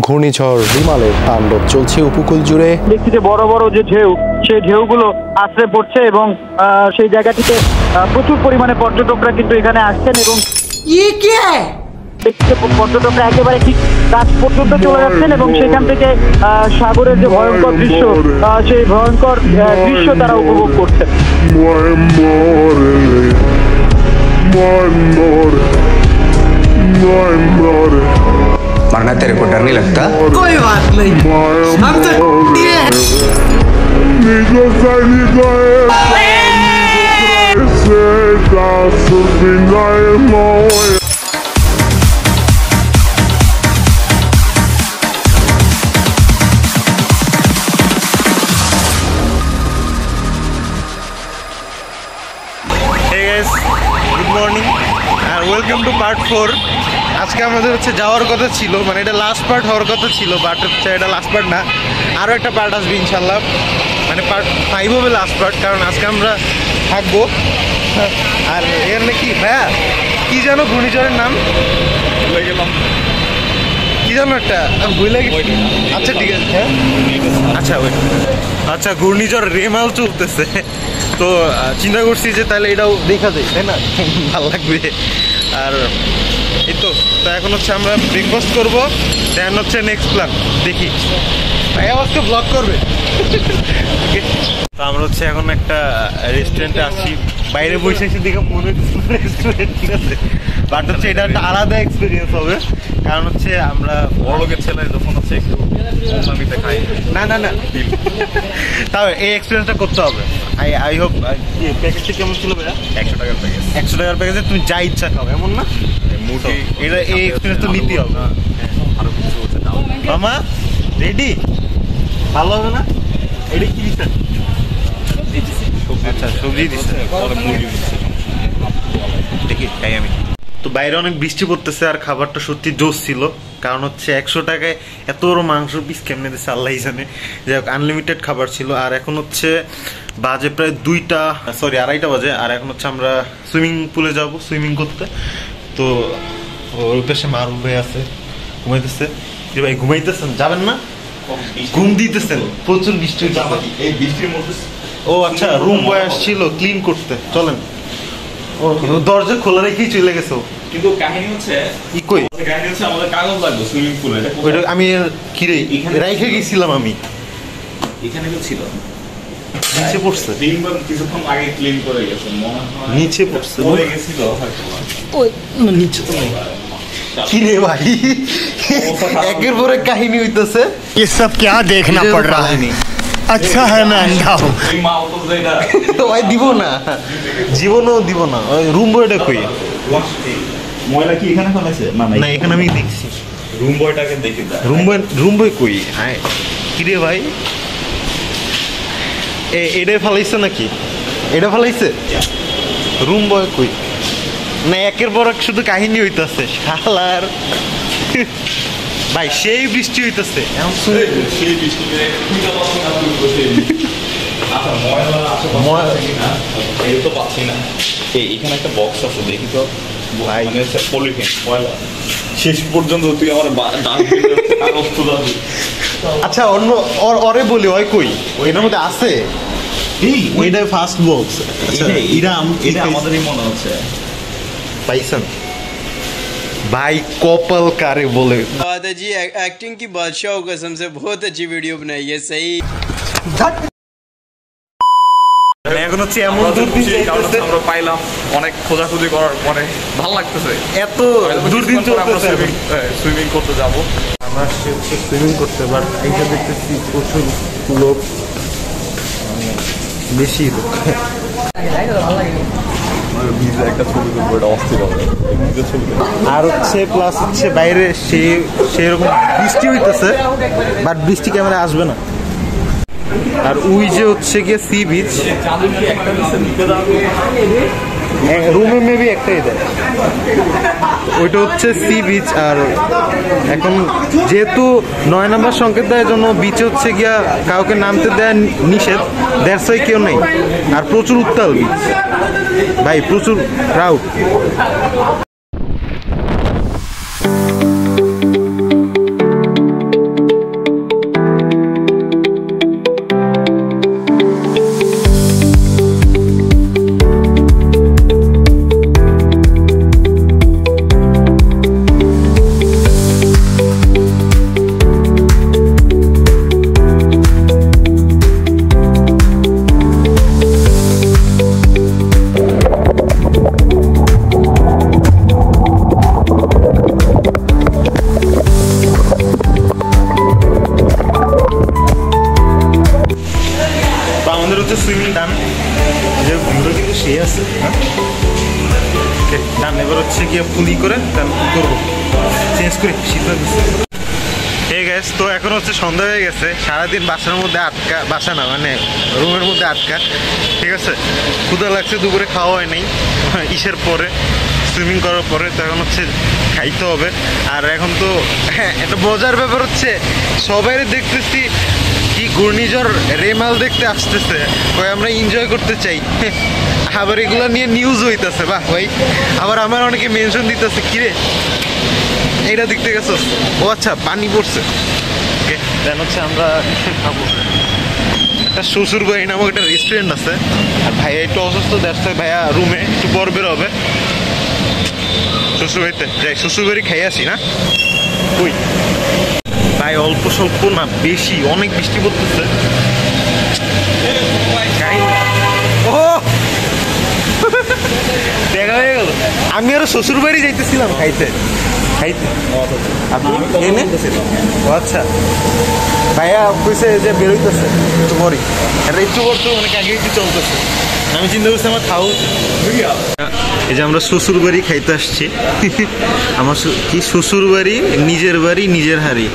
ঘূর্ণিঝড় রিমালের তাণ্ডব চলছে উপকূল জুড়ে। দেখছি যে বড় বড় যে ঢেউ, সেই ঢেউগুলো আছড়ে পড়ছে এবং সেই জায়গাটিতে প্রচুর পরিমাণে পর্যটকরা কিন্তু এখানে আসছেন এবং পর্যটকরা একেবারে ঠিক কাছ পর্যন্ত চলে যাচ্ছেন এবং সেখান থেকে সাগরের যে ভয়ঙ্কর দৃশ্য, সেই ভয়ঙ্কর দৃশ্য তারা উপভোগ করছেন। मरना तेरे को डर नहीं लगता? कोई बात नहीं, हम तो Hey guys, good morning and welcome to part 4. আজকে আমাদের হচ্ছে যাওয়ার কথা ছিল, মানে এটা লাস্ট পার্ট হওয়ার কথা ছিল, বাট হচ্ছে এটা লাস্ট পার্ট না, আরও একটা পার্ট আসবে ইনশাল্লাহ, মানে পার্ট 5 হবে লাস্ট পার্ট, কারণ আজকে আমরা থাকবো। আর এখানে কি ভাইয়া কী জানো ঘূর্ণিঝড়ের নাম কী জানো একটা ভুলে গেছি। আচ্ছা ঠিক আছে, হ্যাঁ আচ্ছা ওই আচ্ছা ঘূর্ণিঝড় রেমাল চলতেছে, তো চিন্তা করছি যে তাহলে এটাও দেখা যায়, তাই না, ভালো লাগবে। আর এই তো এখন হচ্ছে আমরা ব্রেকফাস্ট করবো, দেন হচ্ছে নেক্সট প্ল্যান দেখি, ভাই আজকে ব্লগ করবে। তো আমরা হচ্ছে এখন একটা রেস্টুরেন্টে আসছি, বাইরে বসে এসে দেখে মনে হচ্ছে রেস্টুরেন্ট, ঠিক আছে, বাট হচ্ছে এটা একটা আলাদা এক্সপিরিয়েন্স হবে, কারণ হচ্ছে আমরা বড় লোকের ছেলে যখন হচ্ছে একটু নামিতে খাই, না না না তাও এই এক্সপিরিয়েন্সটা করতে হবে। I hope. প্যাকেজটা কেমন ছিল ভাইয়া? 100 টাকার প্যাকেজ। 100 টাকার প্যাকেজে তুমি যা ইচ্ছা খাও, এমন না? এটা এই এক্সপিরিয়েন্স তো নিতেই হবে। আরো কিছু হচ্ছে মামা রেডি, ভালো হবে না? এটা কি দিচ্ছেন? আচ্ছা সবজি দিচ্ছে, মুরগি দিচ্ছে, দেখি খাই আমি। তো বাইরে অনেক বৃষ্টি পড়তেছে আর খাবারটা সত্যি জোস ছিল, কারণ হচ্ছে 100 টাকায় এত বড় মাংস পিস কেমনে দিচ্ছে আল্লাহ জানে। যাই হোক আনলিমিটেড খাবার ছিল। আর এখন হচ্ছে বাজে প্রায় 2:30 বাজে, আর এখন হচ্ছে আমরা সুইমিং পুলে যাব সুইমিং করতে। তো ওর পাশে মারুফ ভাই আছে, ঘুমাইতেছে। যে ভাই ঘুমাইতেছেন, যাবেন না? ঘুম দিতেছেন, প্রচুর বৃষ্টি হচ্ছে এই বৃষ্টির মধ্যে। ও আচ্ছা, রুম বয় আসছিল ক্লিন করতে, চলেন। ও দরজা খোলা রেখেই চলে গেছে, কিন্তু কাহিনী হচ্ছে আমাদের কাগজ লাগবে সুইমিং পুলে। ওইটা আমি কিরে রাইখে গেছিলাম, আমি এখানে কেউ ছিল, নিচে পড়ছে, দিনবার কিছুক্ষণ আগে ক্লিন করে গেছে, মনে হয় নিচে পড়ছে, পড়ে গেছিল ওই নিচে তো নেই। কিরে ভাই একের পরে কাহিনী হইতেছে, ये सब क्या देखना पड़ रहा है? अच्छा है मैं अंधा हूँ। ওই দিব না, জীবনও দিব না। ওই রুম বয়টা কই? ময়লা কি এখানে ফেলেছে? না না, এখানে আমি দেখছি রুম বয়টাকে দেখে যায়। রুম বয় কই? হ্যাঁ কিরে ভাই, এটা ফেলাইছে নাকি? এটা ফেলাইছে রুম বয় কই? না একের পর এক শুধু কাহিনী হইতেছে শালার। ভাই সেই বৃষ্টি হইতেছে, এখন সেই বৃষ্টিতে এই তো পাচ্ছি না। এখানে একটা বক্স আছে, দেখি তো ভাই, পলিথিন ময়লা শেষ পর্যন্ত তুই আমার আচ্ছা অন্য ওরে বলি, ওই কই ওইটার মধ্যে আছে? ওইটা ফার্স্ট বক্স, এটা আমাদেরই মনে হচ্ছে। পাইছেন भाई कॉपल कारे बोले बात है जी, एक्टिंग की बादशाह कसम से बहुत अच्छी वीडियो बनाई है। सही এখন হচ্ছে এমন আমরা পাইলাম, অনেক খোঁজাখুঁজি করার পরে ভালো লাগতেছে, এত দুর্দিন চলতেছে। সুইমিং করতে যাব, আমরা আসছি হচ্ছে সুইমিং করতে, বাট এইটা দেখতেছি প্রচুর লোক, বেশি লোক। আর হচ্ছে প্লাস হচ্ছে বাইরে সেরকম বৃষ্টি হইতেছে, বাট বৃষ্টি ক্যামেরা আসবে না। আর ওই যে হচ্ছে গিয়ে সি বিচ, রুমে মেবি একটাই দেয়, ওইটা হচ্ছে সি বিচ। আর এখন যেহেতু 9 নম্বর সংকেত দেওয়ার জন্য বিচে হচ্ছে গিয়া কাউকে নামতে দেয় নিষেধ, দ্যাটস ওয়াই কেউ নেই। আর প্রচুর উত্তাল বিচ ভাই, প্রচুর ক্রাউড। ডান। এবার হচ্ছে গিয়ে ফুলি করে ডান করবো, চেঞ্জ করি, শীত লাগছে। এই গ্যাস তো এখন হচ্ছে সন্ধ্যা হয়ে গেছে, সারাদিন বাসার মধ্যে আটকা, বাসা না মানে রুমের মধ্যে আটকা, ঠিক আছে। ক্ষুধা লাগছে, দুপুরে খাওয়া হয় নাই, ইসের পরে সুইমিং করার পরে, তো এখন হচ্ছে খাইতে হবে। আর এখন তো একটা মজার ব্যাপার হচ্ছে সবাই দেখতেছি কি ঘূর্ণিঝড় রেমাল দেখতে আসতেছে, ওই আমরা এনজয় করতে চাই, আবার এগুলো নিয়ে নিউজ হইতেছে, বাহ ভাই। আবার আমার অনেকে মেনশন দিতেছে, কিরে এইটা দেখতে গেছো? ও আচ্ছা, পানি পড়ছে। ওকে, দেন হচ্ছে আমরা খাবো। একটা শ্বশুর বাড়ি নামক একটা রেস্টুরেন্ট আছে, আর ভাইয়া একটু অসুস্থ, দেখছে ভাইয়া রুমে একটু পর বের হবে। শ্বশুর বাড়িতে যাই, শ্বশুর বাড়ি খাই আসি না। ওই ভাই অল্প স্বল্প না, বেশি, অনেক বৃষ্টি পড়তেছে। ও দেখা হয়ে গেল। আমি আরো শ্বশুর বাড়ি যাইতেছিলাম খাইতে খাইতে। ও আচ্ছা, ভাইয়া কইছে যে বেরোইতেছে একটু পরই, একটু পর তো অনেক আগে একটু চলতেছে। আমি চিন্তা করছি আমার খাও। এই যে আমরা শ্বশুর বাড়ি খাইতে আসছি। আমার কি শ্বশুর বাড়ি, নিজের বাড়ি নিজের হাড়ি,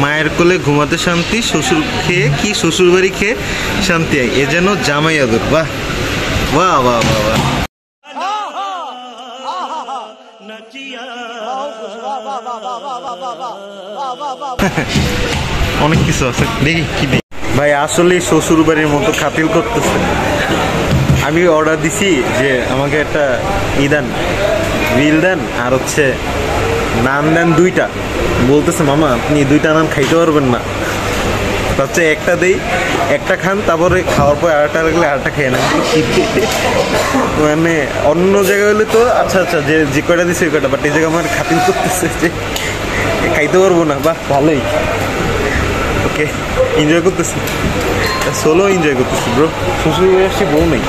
মায়ের কোলে ঘুমাতে শান্তি, শ্বশুর খেয়ে কি শ্বশুর বাড়ি খেয়ে শান্তি আয়, এ যেন জামাই আদর। বাহ বাহ বাহ বাহ বাহ। অনেক কিছু আছে, দেখি কি দেখি। ভাই আসলে শ্বশুর বাড়ির মতো খাতিল করতেছে। আমি অর্ডার দিছি যে আমাকে একটা দেন, বিল দেন, আর হচ্ছে নান দেন 2টা। বলতেছে মামা আপনি 2টা নান খাইতে পারবেন না, হচ্ছে একটা দেই, একটা খান, তারপরে খাওয়ার পর আরেকটা লাগলে আরেকটা খেয়ে নেন। মানে অন্য জায়গায় হলে তো আচ্ছা আচ্ছা যে কয়টা দিচ্ছে ওই কয়টা, বাট এই জায়গায় আমার খাতিল করতেছে যে খাইতে পারবো না। বাহ ভালোই, ওকে এনজয় করতেছি, সোলো এনজয় করতেছি ব্রো। শ্বশুর বাড়ি আসছি, বউ নেই।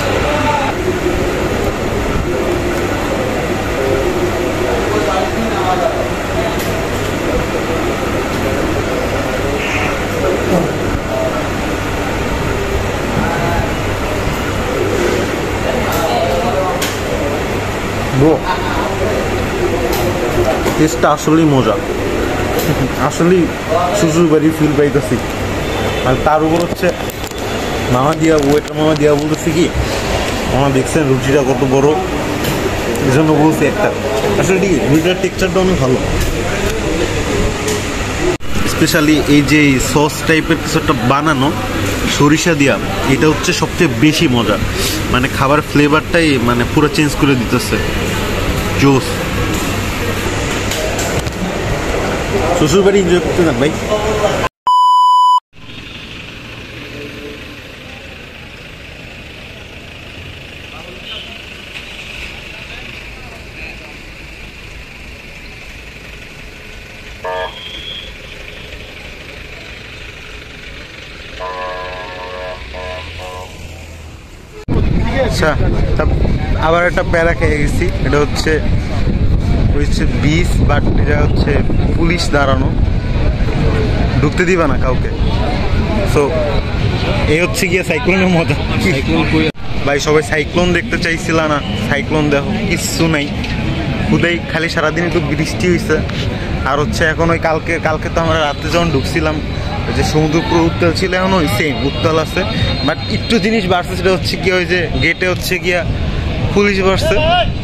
ব্রো টেস্টটা আসলেই মজা, আসলেই শ্বশুর বাড়ি ফিল পাইতেছি। আর তার উপর হচ্ছে মামা দিয়া, ওয়েটার মামা দিয়া বলতেছি কি, মামা দেখছেন রুটিটা কত বড়, এই জন্য বলছি একটা। আসলে ঠিক রুটিটার টেক্সচারটা অনেক ভালো, স্পেশালি এই যে সস টাইপের কিছু একটা বানানো সরিষা দিয়া, এটা হচ্ছে সবচেয়ে বেশি মজা, মানে খাবার ফ্লেভারটাই মানে পুরো চেঞ্জ করে দিতেছে। জোস। শ্বশুর বাড়ি এনজয় করতে যান ভাই। আচ্ছা, আবার একটা প্যারা খেয়ে গেছি, এটা হচ্ছে বিচ, বাট এটা হচ্ছে পুলিশ দাঁড়ানো, ঢুকতে দিবা না কাউকে। সো এই হচ্ছে গিয়ে সাইক্লোনের মজা। ভাই সবাই সাইক্লোন দেখতে চাইছিল না, সাইক্লোন দেখো কিচ্ছু নাই, খুদাই খালি সারাদিন একটু বৃষ্টি হয়েছে। আর হচ্ছে এখন ওই কালকে তো আমরা রাতে যখন ঢুকছিলাম, যে সমুদ্রপুর উত্তাল ছিল, এখন ওই সেম উত্তাল আছে, বাট একটু জিনিস বাড়ছে, সেটা হচ্ছে কি ওই যে গেটে হচ্ছে গিয়া পুলিশ বাড়ছে,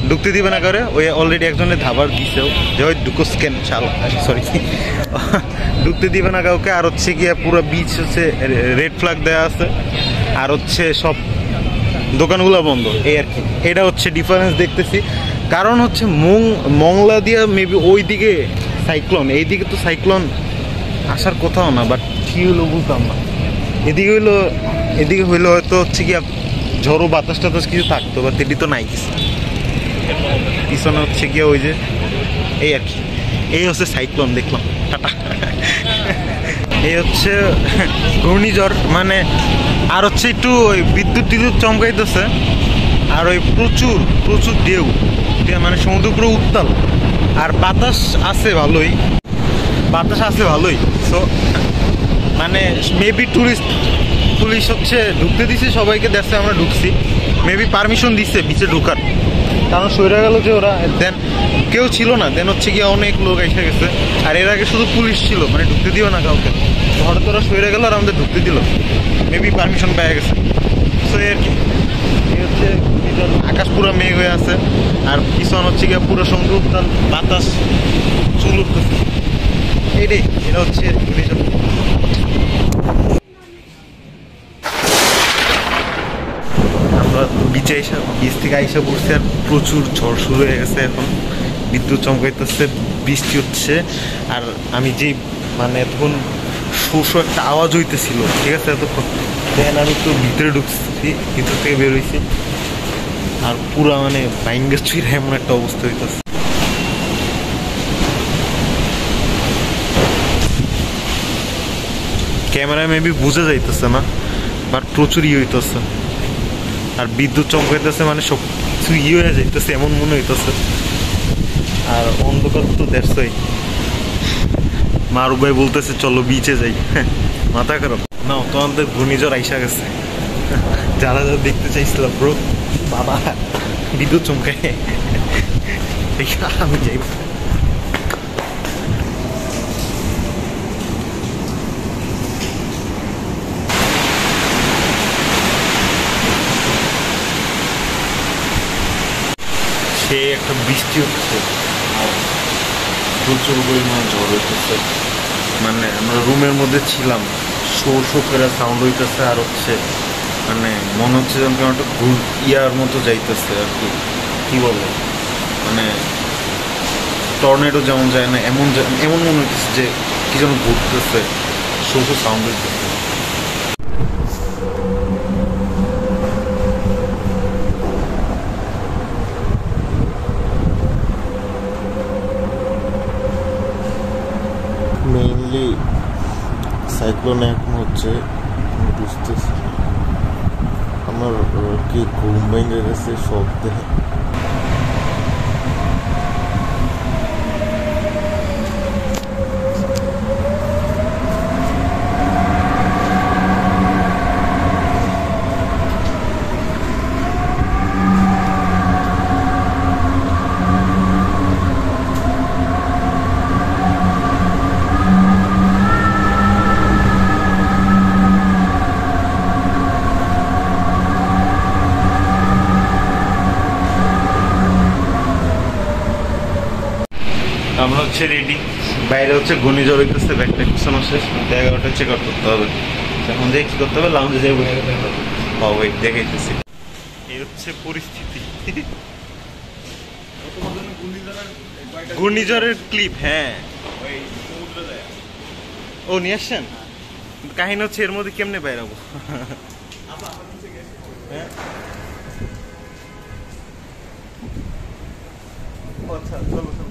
ঢুকতে দিবে না করে, ওই অলরেডি একজনের ধাবার দিছেও যে ওই ঢুকো স্ক্যান চাল, সরি ঢুকতে দিবে না কাউকে। আর হচ্ছে গিয়া পুরো বিচ হচ্ছে রেড ফ্ল্যাগ দেওয়া আছে, আর হচ্ছে সব দোকানগুলো বন্ধ, এই আর কি। এটা হচ্ছে ডিফারেন্স দেখতেছি, কারণ হচ্ছে মংলা দিয়া মেবি ওই দিকে সাইক্লোন, এইদিকে তো সাইক্লোন আসার কোথাও না, বাট কী হলো বুঝতাম না। এদিকে হইলো হয়তো হচ্ছে কি ঝড়ো বাতাস টাতাস কিছু থাকতো, বা এটি তো নাই কিছু। পিছনে হচ্ছে গিয়ে ওই যে এই আর কি, এই হচ্ছে সাইক্লোন দেখলাম, টাটা। এই হচ্ছে ঘূর্ণিঝড় মানে, আর হচ্ছে একটু ওই বিদ্যুৎ চমকাইতেছে, আর ওই প্রচুর ঢেউ, মানে সমুদ্র পুরো উত্তাল, আর বাতাস আছে ভালোই। সো মানে মেবি টুরিস্ট পুলিশ হচ্ছে ঢুকতে দিছে সবাইকে, দেখছে আমরা ঢুকছি, মেবি পারমিশন দিচ্ছে বিচে ঢোকার, কারণ সইরা গেল যে ওরা, দেন কেউ ছিল না, দেন হচ্ছে গিয়ে অনেক লোক এসে গেছে, আর এর আগে শুধু পুলিশ ছিল, মানে ঢুকতে দিও না কাউকে, হঠাৎ ওরা সইরা গেল আর আমাদের ঢুকতে দিল, মেবি পারমিশন পেয়ে গেছে। সো আর কি, এই হচ্ছে আকাশ পুরো মেঘ হয়ে আছে, আর পিছন হচ্ছে গিয়ে পুরো সমুদ্র উত্তাল, বাতাস চুল উঠতেছে, এইটাই, এটা হচ্ছে ঘূর্ণিঝড়। আমরা বিচে এসে, বিচ থেকে আইসা পড়ছি, আর প্রচুর ঝড় শুরু হয়ে গেছে, এখন বিদ্যুৎ চমকাইতেছে, বৃষ্টি হচ্ছে, আর আমি যেই মানে এতক্ষণ শোষো একটা আওয়াজ হইতেছিল, ঠিক আছে, এতক্ষণ দেন আমি তো ভিতরে ঢুকছি, ভিতর থেকে বের হয়েছি, আর পুরা মানে বাইঙ্গের চুইরা এমন একটা অবস্থা হইতেছে। ক্যামেরায় মেবি বোঝা যাইতেছে না, বাট প্রচুর হইতেছে, আর বিদ্যুৎ চমকাইতেছে, মানে সব কিছু হয়ে যাইতেছে এমন মনে হইতেছে, আর অন্ধকার তো দেখছই। মারুফ ভাই বলতেছে চলো বিচে যাই, মাথা খারাপ না, তোমাদের ঘূর্ণিঝড় আইসা গেছে, যারা যারা দেখতে চাইছিলাম ব্রো, বাবা বিদ্যুৎ চমকায়, আমি যাই। সে একটা বৃষ্টি হচ্ছে, প্রচুর পরিমাণে ঝড় হইতেছে, মানে আমরা রুমের মধ্যে ছিলাম, শো শো করে সাউন্ড হইতেছে, আর হচ্ছে মানে মনে হচ্ছে যেন কেমন একটা ইয়ার মতো যাইতেছে আর কি, কী বলে মানে টর্নেডো যেমন যায় না, এমন এমন মনে হইতেছে যে কি যেন ঘুরতেছে, শো শো সাউন্ড হইতেছে। মেইনলি সাইক্লোন এখন হচ্ছে, বুঝতেছি আমার কি ঘুম ভেঙে গেছে সব দেখে। আমরা হচ্ছে রেডি, বাইরে হচ্ছে ঘূর্ণিঝড় হইতেছে, ব্যাগটা পিছনে শেষ, 11টা চেক আউট করতে হবে, এখন যে কি করতে হবে, লাউঞ্জে যাই বসে ওয়েট দেখাইতেছি। এই হচ্ছে পরিস্থিতি, ঘূর্ণিঝড়ের ক্লিপ। হ্যাঁ ও নিয়ে আসছেন, কাহিনী হচ্ছে এর মধ্যে কেমনে বাইরাবো। হ্যাঁ আচ্ছা চলো চলো।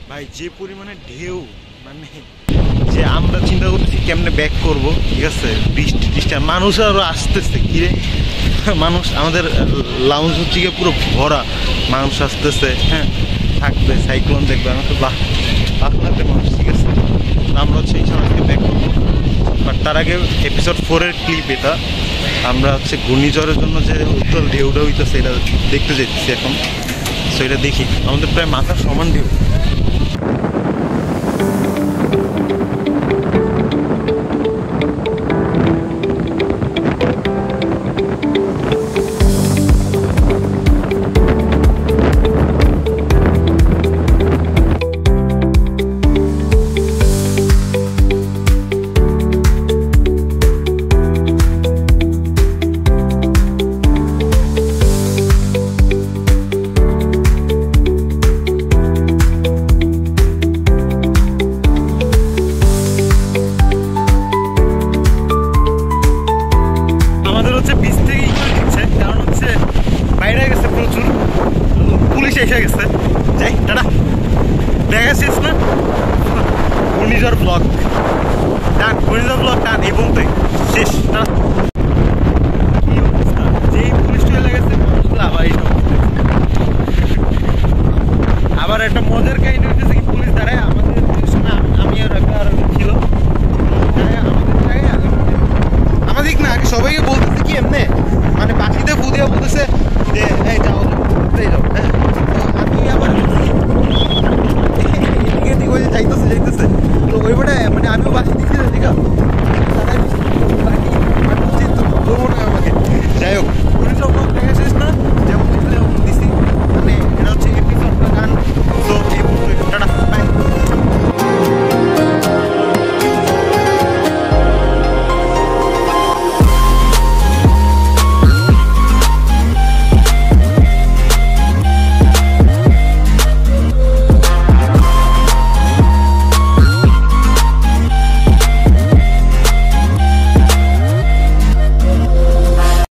ভাই যে পরিমাণে ঢেউ, মানে যে আমরা চিন্তা করতেছি কেমনে ব্যাক করব, ঠিক আছে, বৃষ্টি মানুষ আরো আসতেছে, কিরে মানুষ, আমাদের লাউঞ্জ হচ্ছে গিয়ে পুরো ভরা মানুষ আসতেছে, হ্যাঁ থাকবে, সাইক্লোন দেখবে, আমাকে বাহ লাগবে মানুষ, ঠিক আছে, আমরা হচ্ছে এই সময় আজকে ব্যাক করবো। বাট তার আগে এপিসোড 4-এর ক্লিপ এটা, আমরা হচ্ছে ঘূর্ণিঝড়ের জন্য যে উত্তল ঢেউটা হইতেছে এটা দেখতে যেতেছি এখন, সো এটা দেখি, আমাদের প্রায় মাথার সমান ঢেউ। টান ঘূর্ণিঝড় ব্লগ টান এই পর্যন্তই শেষ।